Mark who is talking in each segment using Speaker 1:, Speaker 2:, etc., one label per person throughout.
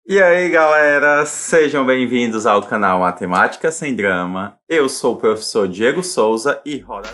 Speaker 1: E aí, galera, sejam bem-vindos ao canal Matemática Sem Drama. Eu sou o professor Diego Souza e roda.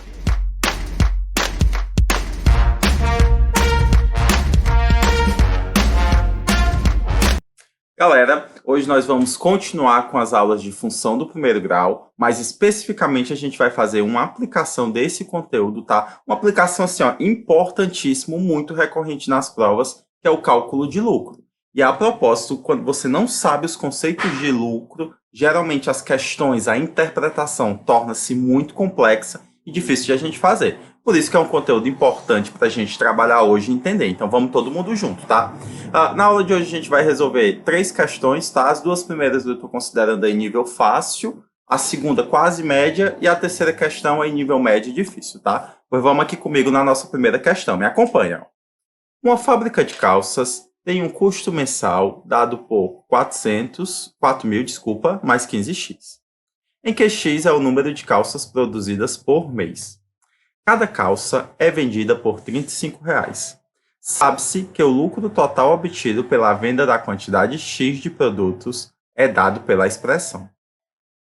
Speaker 1: Galera, hoje nós vamos continuar com as aulas de função do primeiro grau, mas especificamente a gente vai fazer uma aplicação desse conteúdo, tá? Uma aplicação assim, ó, importantíssimo, muito recorrente nas provas, que é o cálculo de lucro. E a propósito, quando você não sabe os conceitos de lucro, geralmente as questões, a interpretação torna-se muito complexa e difícil de a gente fazer. Por isso que é um conteúdo importante para a gente trabalhar hoje e entender. Então vamos todo mundo junto, tá? Na aula de hoje a gente vai resolver 3 questões, tá? As 2 primeiras eu estou considerando em nível fácil, a segunda quase média e a terceira questão é em nível médio e difícil, tá? Pois vamos aqui comigo na nossa primeira questão. Me acompanha. Uma fábrica de calças tem um custo mensal dado por 4.000, mais 15x, em que x é o número de calças produzidas por mês. Cada calça é vendida por R$ 35. Sabe-se que o lucro total obtido pela venda da quantidade X de produtos é dado pela expressão.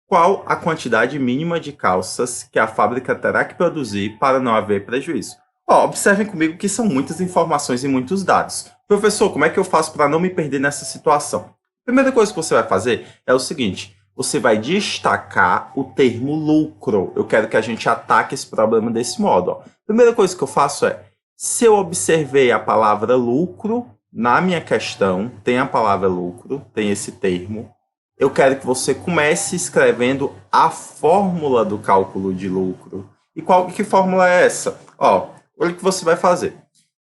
Speaker 1: Qual a quantidade mínima de calças que a fábrica terá que produzir para não haver prejuízo? Observem comigo que são muitas informações e muitos dados. Professor, como é que eu faço para não me perder nessa situação? Primeira coisa que você vai fazer é o seguinte: você vai destacar o termo lucro. Eu quero que a gente ataque esse problema desse modo. Primeira coisa que eu faço é, se eu observei a palavra lucro, na minha questão tem a palavra lucro, tem esse termo, eu quero que você comece escrevendo a fórmula do cálculo de lucro. E que fórmula é essa? Olha o que você vai fazer.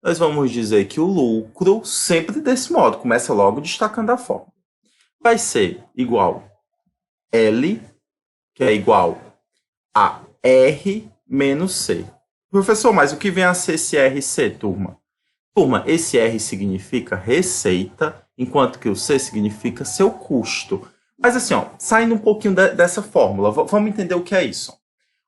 Speaker 1: Nós vamos dizer que o lucro, sempre desse modo, começa logo destacando a fórmula. Vai ser igual L, que é igual a R menos C. Professor, mas o que vem a ser esse RC, turma? Turma, esse R significa receita, enquanto que o C significa seu custo. Mas assim, saindo um pouquinho dessa fórmula, vamos entender o que é isso.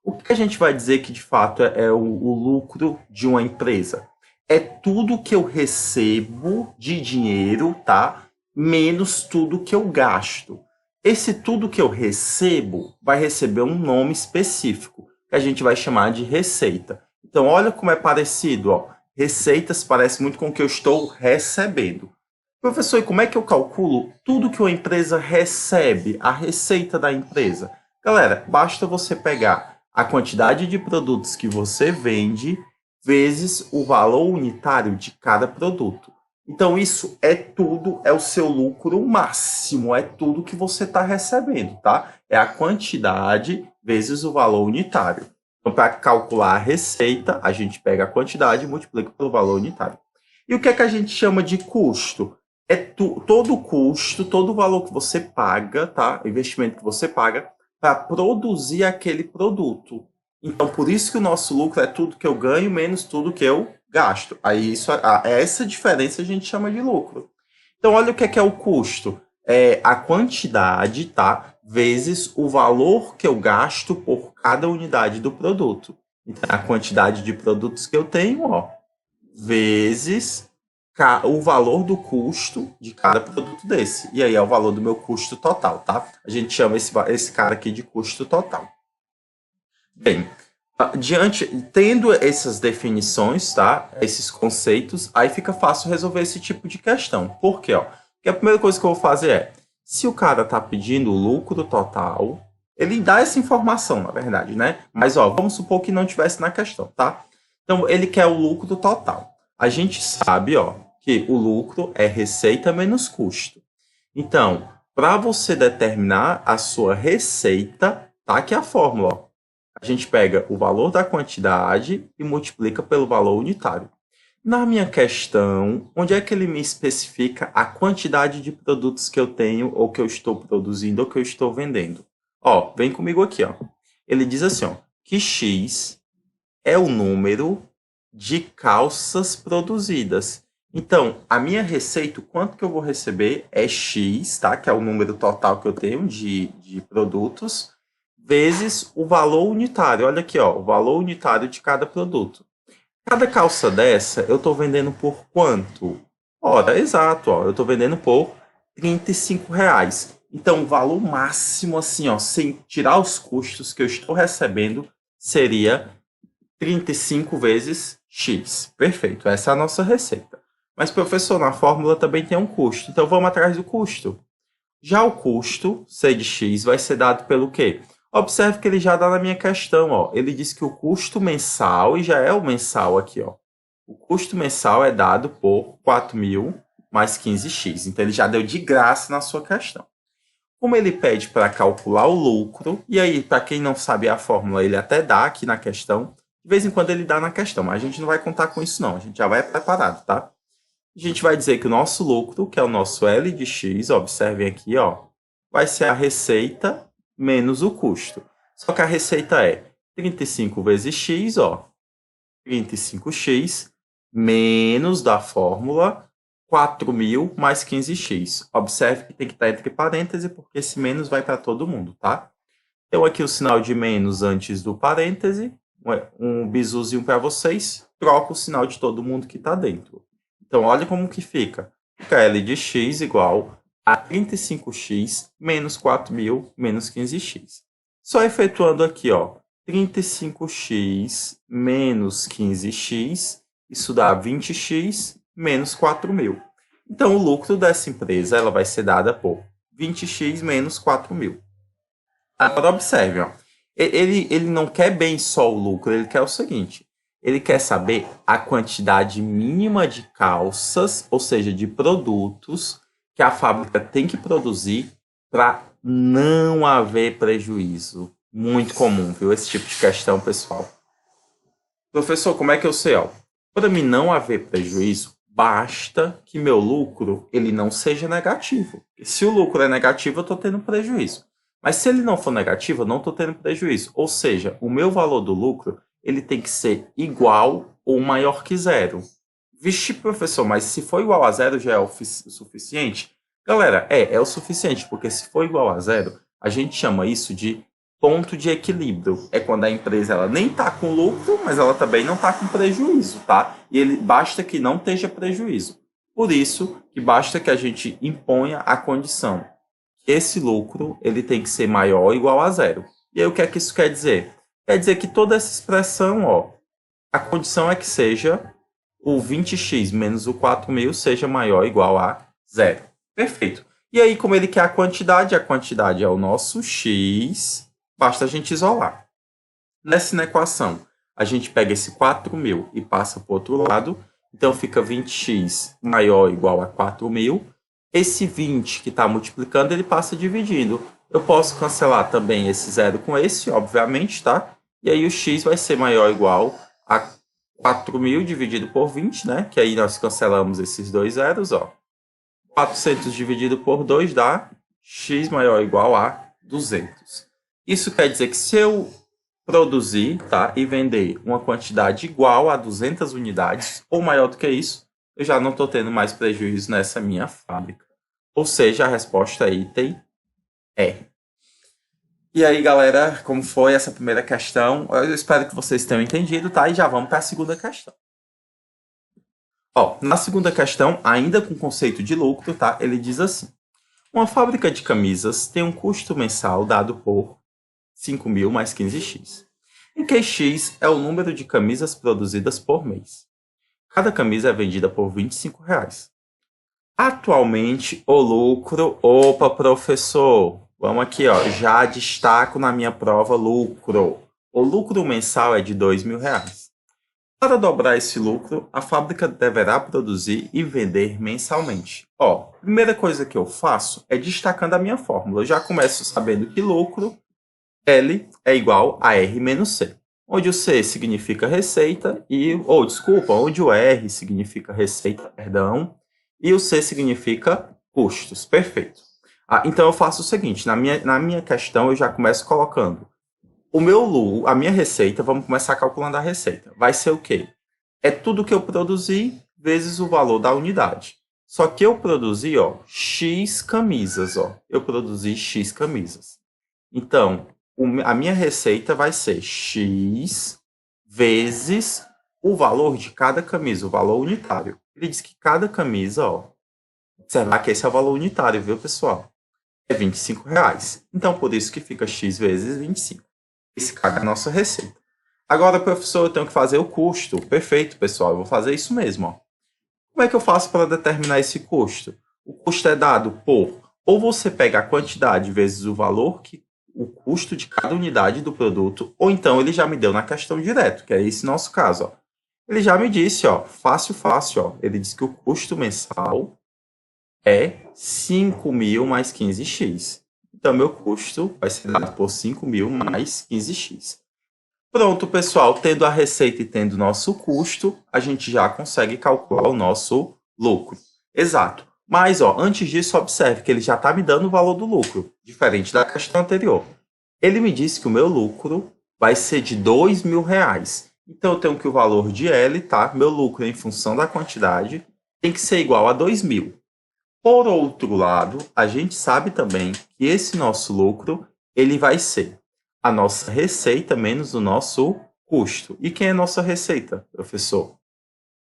Speaker 1: O que a gente vai dizer que de fato é o lucro de uma empresa? É tudo que eu recebo de dinheiro, tá? Menos tudo que eu gasto. Esse tudo que eu recebo vai receber um nome específico, que a gente vai chamar de receita. Então, olha como é parecido, Receitas parece muito com o que eu estou recebendo. Professor, e como é que eu calculo tudo que uma empresa recebe, a receita da empresa? Galera, basta você pegar a quantidade de produtos que você vende vezes o valor unitário de cada produto. Então, isso é tudo, é o seu lucro máximo, é tudo que você está recebendo, tá? É a quantidade vezes o valor unitário. Então, para calcular a receita, a gente pega a quantidade e multiplica pelo valor unitário. E o que é que a gente chama de custo? É todo custo, todo o valor que você paga, tá? O investimento que você paga para produzir aquele produto. Então, por isso que o nosso lucro é tudo que eu ganho menos tudo que eu gasto. Aí, essa diferença a gente chama de lucro. Então, olha o que é o custo. É a quantidade, tá? Vezes o valor que eu gasto por cada unidade do produto. Então, a quantidade de produtos que eu tenho, vezes o valor do custo de cada produto desse. E aí é o valor do meu custo total, tá? A gente chama esse cara aqui de custo total. Bem, tendo essas definições, tá? Esses conceitos, aí fica fácil resolver esse tipo de questão. Por quê? Porque a primeira coisa que eu vou fazer é, se o cara está pedindo o lucro total, ele dá essa informação, na verdade, né? Mas, vamos supor que não tivesse na questão, tá? Então, ele quer o lucro total. A gente sabe, que o lucro é receita menos custo. Então, para você determinar a sua receita, tá aqui a fórmula, A gente pega o valor da quantidade e multiplica pelo valor unitário. Na minha questão, onde é que ele me especifica a quantidade de produtos que eu tenho, ou que eu estou produzindo, ou que eu estou vendendo? Vem comigo aqui, Ele diz assim, que X é o número de calças produzidas. Então, a minha receita, quanto que eu vou receber é X, tá? Que é o número total que eu tenho de produtos, vezes o valor unitário. Olha aqui, o valor unitário de cada produto. Cada calça dessa, eu estou vendendo por quanto? Ora, exato, eu estou vendendo por R$ 35. Então, o valor máximo, assim, ó, sem tirar os custos que eu estou recebendo, seria 35 vezes X. Perfeito, essa é a nossa receita. Mas, professor, na fórmula também tem um custo. Então, vamos atrás do custo. Já o custo, C de X, vai ser dado pelo quê? Observe que ele já dá na minha questão, ó. Ele diz que o custo mensal, e já é o mensal aqui, ó. O custo mensal é dado por 4.000 mais 15x. Então, ele já deu de graça na sua questão. Como ele pede para calcular o lucro, e aí, para quem não sabe a fórmula, ele até dá aqui na questão. De vez em quando ele dá na questão, mas a gente não vai contar com isso, não. A gente já vai preparado, tá? A gente vai dizer que o nosso lucro, que é o nosso L de X, observem aqui, ó, vai ser a receita menos o custo. Só que a receita é 35 vezes X, ó, 35x menos da fórmula 4.000 mais 15x. Observe que tem que estar entre parênteses, porque esse menos vai para todo mundo, tá? Então, aqui o sinal de menos antes do parêntese, um bisuzinho para vocês, troca o sinal de todo mundo que está dentro. Então, olha como que fica. Fica L de x igual a 35x menos 4.000 menos 15x. Só efetuando aqui, ó, 35x menos 15x, isso dá 20x menos 4.000. Então, o lucro dessa empresa ela vai ser dada por 20x menos 4.000. Agora, observe, ó, ele não quer bem só o lucro, ele quer o seguinte, ele quer saber a quantidade mínima de calças, ou seja, de produtos que a fábrica tem que produzir para não haver prejuízo. Muito comum, viu? Esse tipo de questão, pessoal. Professor, como é que eu sei? Para mim não haver prejuízo, basta que meu lucro ele não seja negativo. Se o lucro é negativo, eu estou tendo prejuízo. Mas se ele não for negativo, eu não estou tendo prejuízo. Ou seja, o meu valor do lucro ele tem que ser igual ou maior que zero. Vixe, professor, mas se for igual a zero já é o suficiente? Galera, é o suficiente, porque se for igual a zero, a gente chama isso de ponto de equilíbrio. É quando a empresa ela nem está com lucro, mas ela também não está com prejuízo, tá? E ele basta que não esteja prejuízo. Por isso que basta que a gente imponha a condição. Esse lucro ele tem que ser maior ou igual a zero. E aí o que é que isso quer dizer? Quer dizer que toda essa expressão, ó, a condição é que seja o 20x menos o 4.000 seja maior ou igual a zero. Perfeito. E aí, como ele quer a quantidade é o nosso x, basta a gente isolar. Nessa equação, a gente pega esse 4.000 e passa para o outro lado. Então, fica 20x maior ou igual a 4.000. Esse 20 que está multiplicando, ele passa dividindo. Eu posso cancelar também esse zero com esse, obviamente, tá? E aí o x vai ser maior ou igual a 4.000 dividido por 20, né? Que aí nós cancelamos esses dois zeros, ó. 400 dividido por 2 dá x maior ou igual a 200. Isso quer dizer que se eu produzir, tá, e vender uma quantidade igual a 200 unidades ou maior do que isso, eu já não estou tendo mais prejuízo nessa minha fábrica. Ou seja, a resposta item é. E aí, galera, como foi essa primeira questão? Eu espero que vocês tenham entendido, tá? E já vamos para a segunda questão. Ó, na segunda questão, ainda com o conceito de lucro, tá? Ele diz assim: uma fábrica de camisas tem um custo mensal dado por 5.000 mais 15x, em que x é o número de camisas produzidas por mês. Cada camisa é vendida por R$ 25. Atualmente, o lucro... Opa, professor! Vamos aqui, ó. Já destaco na minha prova lucro. O lucro mensal é de R$ 2.000. Para dobrar esse lucro, a fábrica deverá produzir e vender mensalmente. Ó, primeira coisa que eu faço é destacando a minha fórmula. Eu já começo sabendo que lucro L é igual a R menos C, onde o C significa receita e, onde o R significa receita, perdão, e o C significa custos. Perfeito. Então eu faço o seguinte, na minha questão eu já começo colocando a minha receita, vamos começar calculando a receita. Vai ser o quê? É tudo que eu produzi vezes o valor da unidade. Só que eu produzi, ó, X camisas, ó. Eu produzi X camisas. Então, a minha receita vai ser X vezes o valor de cada camisa, o valor unitário. Ele diz que cada camisa, ó, Observar que esse é o valor unitário, viu, pessoal? É R$ 25. Então, por isso que fica x vezes 25. Esse cara é a nossa receita. Agora, professor, eu tenho que fazer o custo. Perfeito, pessoal. Eu vou fazer isso mesmo. Ó. Como é que eu faço para determinar esse custo? O custo é dado por... Ou você pega a quantidade vezes o valor, o custo de cada unidade do produto, ou então ele já me deu na questão direto, que é esse nosso caso. Ó. Ele já me disse, ó, fácil, ó. Ele disse que o custo mensal é 5.000 mais 15x. Então, meu custo vai ser dado por 5.000 mais 15x. Pronto, pessoal. Tendo a receita e tendo o nosso custo, a gente já consegue calcular o nosso lucro. Exato. Mas, ó, antes disso, observe que ele já está me dando o valor do lucro, diferente da questão anterior. Ele me disse que o meu lucro vai ser de R$ 2.000. Então, eu tenho que o valor de L, tá? Meu lucro em função da quantidade tem que ser igual a 2.000. Por outro lado, a gente sabe também que esse nosso lucro ele vai ser a nossa receita menos o nosso custo. E quem é nossa receita, professor?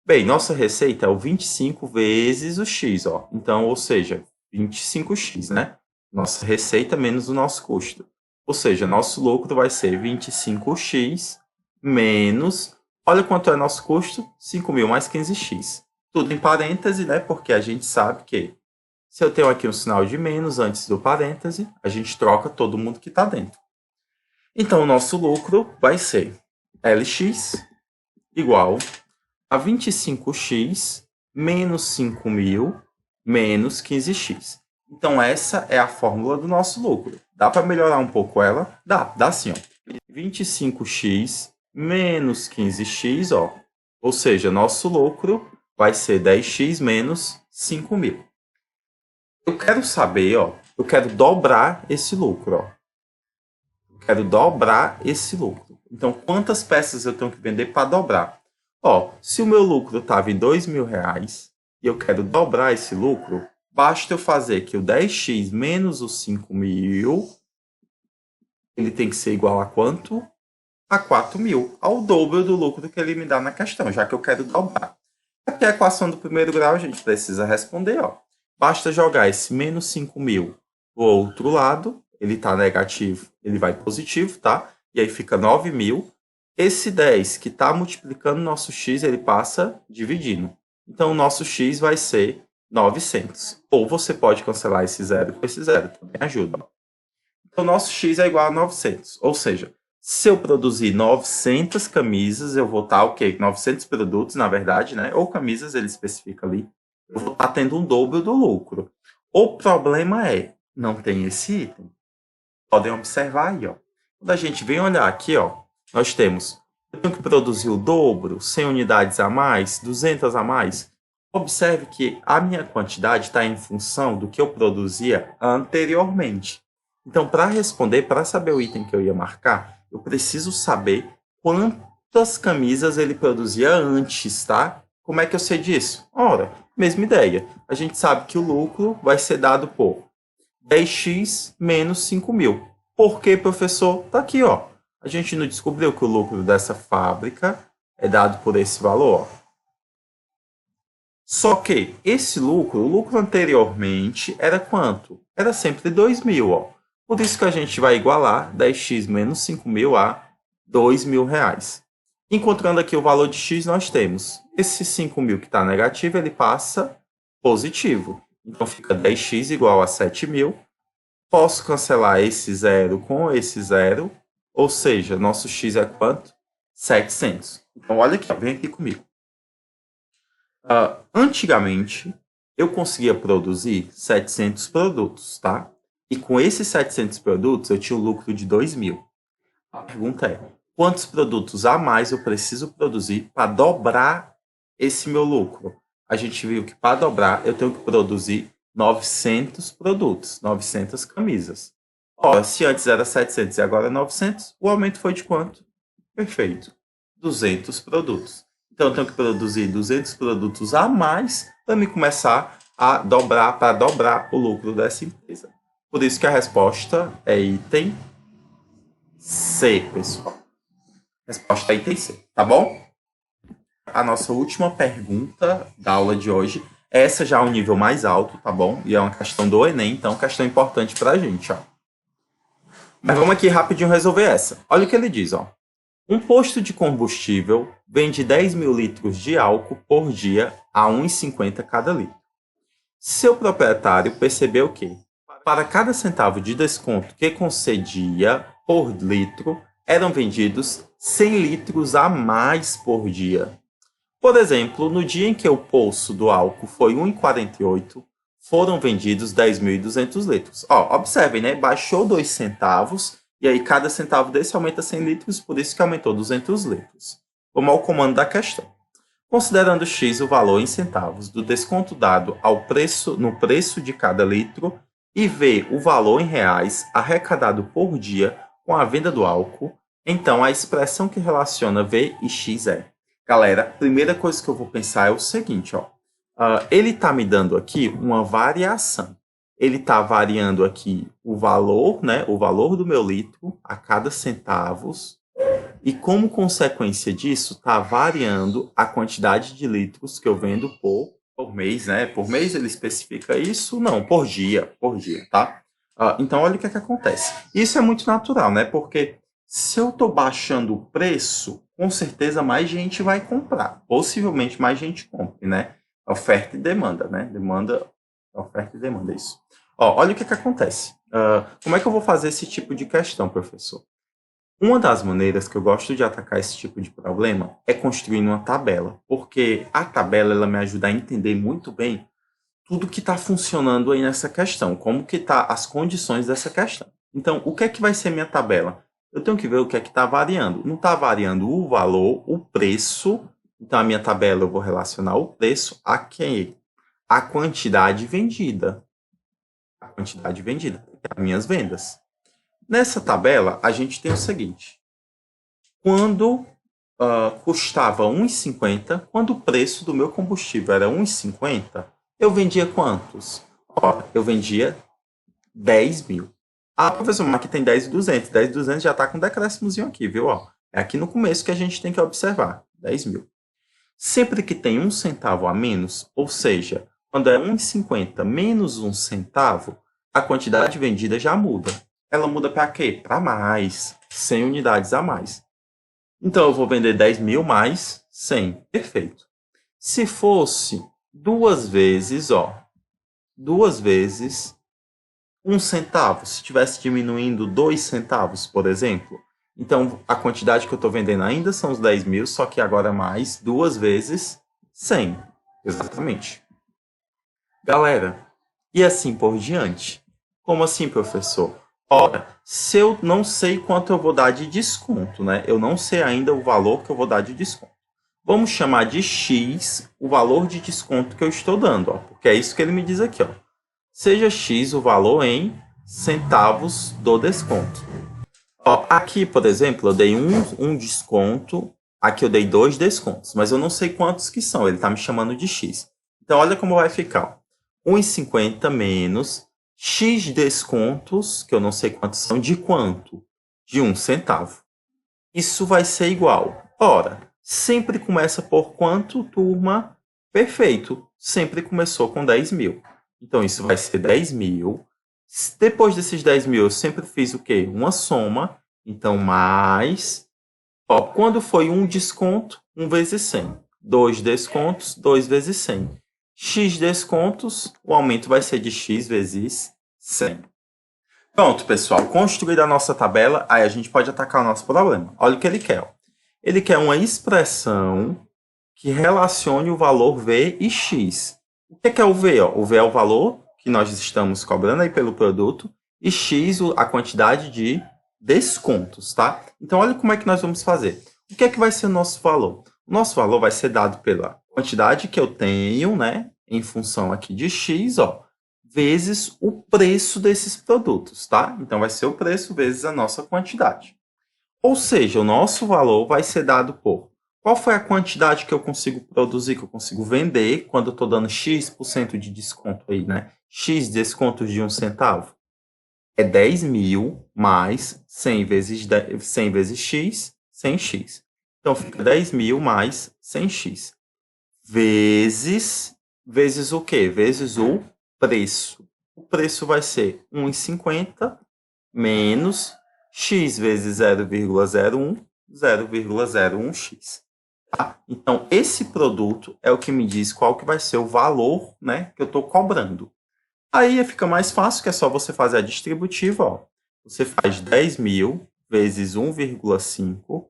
Speaker 1: Bem, nossa receita é o 25 vezes o x, ó. Então, ou seja, 25x, né? Nossa receita menos o nosso custo. Ou seja, nosso lucro vai ser 25x menos... Olha quanto é nosso custo? 5.000 mais 15x. Tudo em parêntese, né? Porque a gente sabe que se eu tenho aqui um sinal de menos antes do parêntese, a gente troca todo mundo que está dentro. Então, o nosso lucro vai ser Lx igual a 25x menos 5.000 menos 15x. Então, essa é a fórmula do nosso lucro. Dá para melhorar um pouco ela? Dá sim. Ó. 25x menos 15x, ó. Ou seja, nosso lucro vai ser 10x menos 5.000. Eu quero saber, ó, eu quero dobrar esse lucro, ó. Eu quero dobrar esse lucro. Então, quantas peças eu tenho que vender para dobrar? Ó, se o meu lucro estava em R$ 2.000 e eu quero dobrar esse lucro, basta eu fazer que o 10x menos os 5.000, ele tem que ser igual a quanto? A 4.000, ao dobro do lucro que ele me dá na questão, já que eu quero dobrar. Aqui a equação do primeiro grau a gente precisa responder, ó. Basta jogar esse menos 5.000 para o outro lado, ele está negativo, ele vai positivo, tá? E aí fica 9.000. Esse 10 que está multiplicando nosso x, ele passa dividindo. Então, o nosso x vai ser 900. Ou você pode cancelar esse zero com esse zero, também ajuda. Então, nosso x é igual a 900. Ou seja, se eu produzir 900 camisas, eu vou estar, 900 produtos, na verdade, né? Ou camisas, ele especifica ali. Eu vou estar tendo um dobro do lucro. O problema é, não tem esse item. Podem observar aí, ó. Quando a gente vem olhar aqui, ó, nós temos, eu tenho que produzir o dobro, 100 unidades a mais, 200 a mais. Observe que a minha quantidade está em função do que eu produzia anteriormente. Então, para responder, para saber o item que eu ia marcar, eu preciso saber quantas camisas ele produzia antes, tá? Como é que eu sei disso? Ora, mesma ideia. A gente sabe que o lucro vai ser dado por 10x menos 5.000. Por quê, professor? Tá aqui, ó. A gente não descobriu que o lucro dessa fábrica é dado por esse valor, ó. Só que esse lucro, o lucro anteriormente, era quanto? Era sempre 2.000, ó. Por isso que a gente vai igualar 10x menos 5.000 a R$ 2.000. Encontrando aqui o valor de x, nós temos esse 5.000 que está negativo, ele passa positivo. Então, fica 10x igual a 7.000. Posso cancelar esse zero com esse zero. Ou seja, nosso x é quanto? 700. Então, olha aqui, vem aqui comigo. Antigamente, eu conseguia produzir 700 produtos, tá? E com esses 700 produtos, eu tinha um lucro de 2.000. A pergunta é, quantos produtos a mais eu preciso produzir para dobrar esse meu lucro? A gente viu que para dobrar, eu tenho que produzir 900 produtos, 900 camisas. Ora, se antes era 700 e agora é 900, o aumento foi de quanto? Perfeito, 200 produtos. Então, eu tenho que produzir 200 produtos a mais para me começar a dobrar, para dobrar o lucro dessa empresa. Por isso que a resposta é item C, pessoal. Resposta é item C, tá bom? A nossa última pergunta da aula de hoje Essa já é um nível mais alto, tá bom? E é uma questão do Enem, então questão importante pra gente, ó. Mas vamos aqui rapidinho resolver essa. Olha o que ele diz, ó. Um posto de combustível vende 10 mil litros de álcool por dia a 1,50 cada litro. Seu proprietário percebeu que, para cada centavo de desconto que concedia por litro, eram vendidos 100 litros a mais por dia. Por exemplo, no dia em que o preço do álcool foi 1,48, foram vendidos 10.200 litros. Ó, observem, né? Baixou 2 centavos e aí cada centavo desse aumenta 100 litros, por isso que aumentou 200 litros. Vamos ao comando da questão. Considerando X o valor em centavos do desconto dado no preço de cada litro e V o valor em reais arrecadado por dia com a venda do álcool, então a expressão que relaciona V e X é. Galera, a primeira coisa que eu vou pensar é o seguinte, ó. Ele está me dando aqui uma variação. Ele está variando aqui o valor, né? O valor do meu litro a cada centavos. E como consequência disso, está variando a quantidade de litros que eu vendo por mês, né? Por mês ele especifica isso? Não, por dia, tá? Então, olha o que é que acontece. Isso é muito natural, né? Porque se eu estou baixando o preço, com certeza mais gente vai comprar. Possivelmente mais gente compre, né? Oferta e demanda, né? Oferta e demanda, isso. Ó, olha o que é que acontece. Como é que eu vou fazer esse tipo de questão, professor? Uma das maneiras que eu gosto de atacar esse tipo de problema é construindo uma tabela, porque a tabela ela me ajuda a entender muito bem tudo que está funcionando aí nessa questão, como que tá as condições dessa questão. Então, o que é que vai ser minha tabela? Eu tenho que ver o que é que está variando. Não está variando o valor, o preço. Então, a minha tabela eu vou relacionar o preço a quê? A quantidade vendida. A quantidade vendida, as minhas vendas. Nessa tabela, a gente tem o seguinte. Quando custava 1,50, quando o preço do meu combustível era 1,50, eu vendia quantos? Eu vendia 10 mil. Ah, professor, mas aqui tem 10.200. 10.200 já está com um decréscimozinho aqui, viu? É aqui no começo que a gente tem que observar. 10 mil. Sempre que tem um centavo a menos, ou seja, quando é 1,50 menos um centavo, a quantidade vendida já muda. Ela muda para quê? Para mais. 100 unidades a mais. Então, eu vou vender 10 mil mais 100. Perfeito. Se fosse duas vezes, duas vezes um centavo, se estivesse diminuindo 2 centavos, por exemplo, então a quantidade que eu estou vendendo ainda são os 10 mil, só que agora mais duas vezes 100. Exatamente. Galera, e assim por diante. Como assim, professor? Ora, se eu não sei quanto eu vou dar de desconto, né? Eu não sei ainda o valor que eu vou dar de desconto. Vamos chamar de X o valor de desconto que eu estou dando, porque é isso que ele me diz aqui, Seja X o valor em centavos do desconto. Aqui, por exemplo, eu dei um desconto, aqui eu dei 2 descontos, mas eu não sei quantos que são, ele está me chamando de X. Então, olha como vai ficar. 1,50 menos X descontos, que eu não sei quantos são, de quanto? De 1 centavo. Isso vai ser igual. Ora, sempre começa por quanto, turma? Perfeito. Sempre começou com 10 mil. Então, isso vai ser 10 mil. Depois desses 10 mil, eu sempre fiz o quê? Uma soma. Então, mais. Quando foi um desconto, 1 vezes 100. 2 descontos, 2 vezes 100. X descontos, o aumento vai ser de X vezes 100. Pronto, pessoal. Construída a nossa tabela, aí a gente pode atacar o nosso problema. Olha o que ele quer. Ele quer uma expressão que relacione o valor V e X. O que é o V? O V é o valor que nós estamos cobrando aí pelo produto e X a quantidade de descontos, tá? Então, olha como é que nós vamos fazer. O que é que vai ser o nosso valor? O nosso valor vai ser dado pela quantidade que eu tenho, né? Em função aqui de X, vezes o preço desses produtos, tá? Então, vai ser o preço vezes a nossa quantidade. Ou seja, o nosso valor vai ser dado por qual foi a quantidade que eu consigo produzir, que eu consigo vender quando eu estou dando X% de desconto aí, né? X descontos de 1 centavo. É 10 mil mais 100 vezes, 100 vezes X, 100x. Então, fica 10 mil mais 100x. Vezes vezes o quê? Vezes o preço. O preço vai ser 1,50 menos x vezes 0,01, 0,01x. Tá? Então, esse produto é o que me diz qual que vai ser o valor, né, que eu estou cobrando. Aí fica mais fácil, que é só você fazer a distributiva. Ó. Você faz 10.000 vezes 1,5.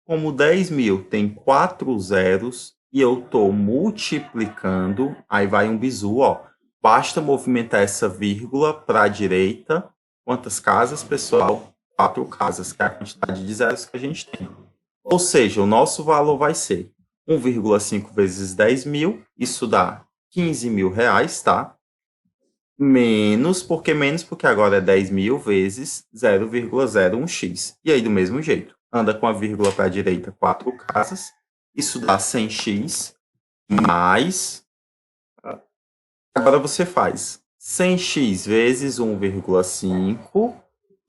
Speaker 1: Como 10.000 tem 4 zeros e eu estou multiplicando, aí vai um bizu, ó. Basta movimentar essa vírgula para a direita. Quantas casas, pessoal? 4 casas, que é a quantidade de zeros que a gente tem. Ou seja, o nosso valor vai ser 1,5 vezes 10.000, isso dá 15.000 reais, tá? Menos, por que menos? Porque agora é 10.000 vezes 0,01x. E aí, do mesmo jeito, anda com a vírgula para a direita 4 casas, isso dá 100x, mais... Agora você faz 100x vezes 1,5,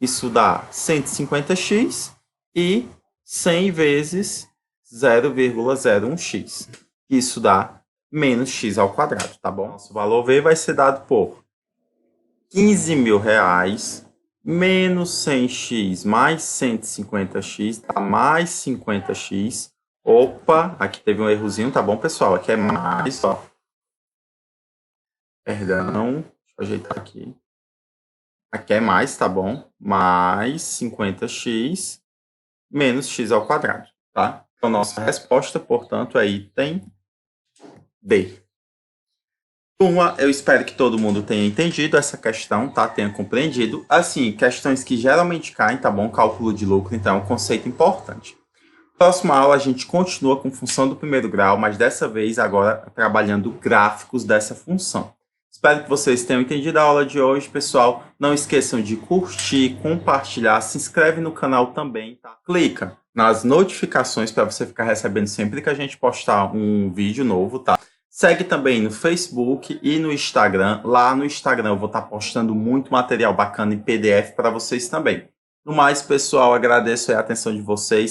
Speaker 1: isso dá 150x, e 100 vezes 0,01x. Isso dá menos x ao quadrado, tá bom? Nosso valor V vai ser dado por 15.000 reais menos 100x mais 150x dá mais 50x. Opa, aqui teve um errozinho, tá bom, pessoal? Aqui é mais, ó. Perdão, deixa eu ajeitar aqui. Aqui é mais, tá bom? Mais 50x menos x ao quadrado, tá? Então, nossa resposta, portanto, é item D. Turma, eu espero que todo mundo tenha entendido essa questão, tá? Tenha compreendido. Assim, questões que geralmente caem, tá bom? Cálculo de lucro, então, é um conceito importante. Próxima aula, a gente continua com função do primeiro grau, mas dessa vez, agora, trabalhando gráficos dessa função. Espero que vocês tenham entendido a aula de hoje, pessoal. Não esqueçam de curtir, compartilhar, se inscreve no canal também, tá? Clica nas notificações para você ficar recebendo sempre que a gente postar um vídeo novo, tá? Segue também no Facebook e no Instagram. Lá no Instagram eu vou estar postando muito material bacana em PDF para vocês também. No mais, pessoal, agradeço a atenção de vocês.